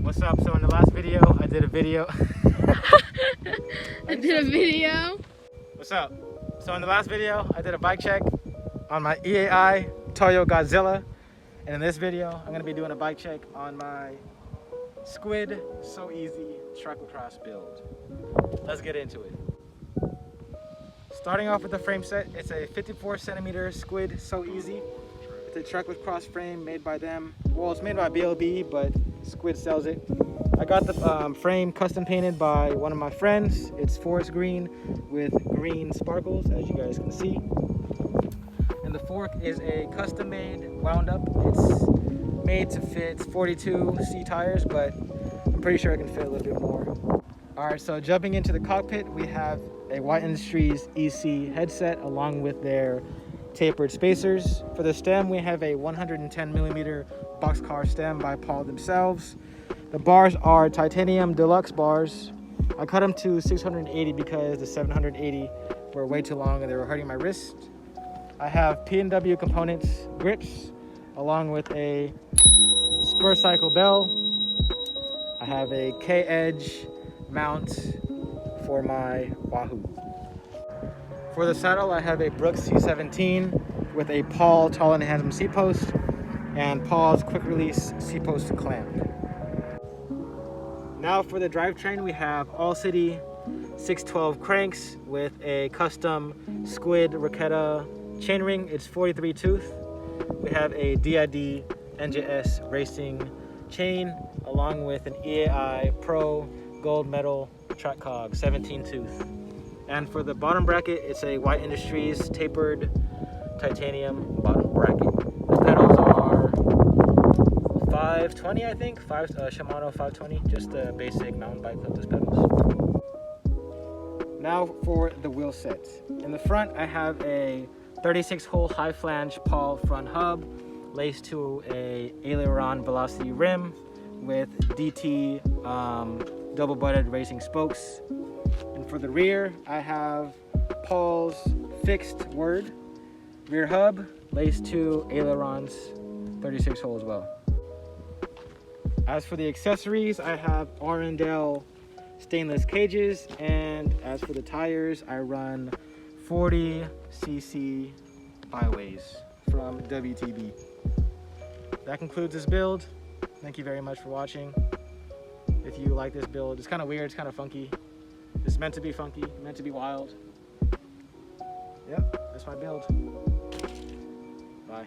What's up? So in the last video, I did a video. What's up? So in the last video, I did a bike check on my EAI Toyo Godzilla. And in this video, I'm gonna be doing a bike check on my SQUID So Easy Tracklocross build. Let's get into it. Starting off with the frame set, it's a 54 centimeter SQUID So Easy. It's a Tracklocross frame made by them. Well, it's made by BLB, but SQUID sells it. I got the frame custom painted by one of my friends. It's forest green with green sparkles, as you guys can see. And the fork is a custom made wound up. It's made to fit 42C tires, but I'm pretty sure I can fit a little bit more. All right, so jumping into the cockpit, we have a White Industries EC headset along with their tapered spacers. For the stem, we have a 110 millimeter boxcar stem by Paul themselves. The bars are titanium deluxe bars. I cut them to 680 because the 780 were way too long and they were hurting my wrist. I have PNW Components grips along with a SPURCYCLE bell. I have a K-edge mount for my WAHOO. For the saddle, I have a Brooks C17 with a Paul tall and handsome seat post and Paul's quick release seat post clamp. Now for the drivetrain, we have All City 612 cranks with a custom SQUID RAKETA chainring. It's 43 tooth. We have a D.I.D NJS racing chain along with an EAI Pro gold medal track cog 17 tooth. And for the bottom bracket, it's a White Industries tapered titanium bottom bracket. The pedals are 520, I think, Shimano 520, just a basic mountain bike clipless pedals. Now for the wheel set. In the front, I have a 36-hole high flange Paul front hub laced to a AILERON velocity rim with DT double butted racing spokes. And for the rear, I have Paul's fixed word rear hub laced to AILERON's 36 hole as well. As for the accessories, I have ARUNDEL stainless cages, and as for the tires, I run 40cc byways from WTB. That concludes this build. Thank you very much for watching. If you like this build, it's kind of weird, it's kind of funky. It's meant to be funky, meant to be wild. Yep, that's my build. Bye.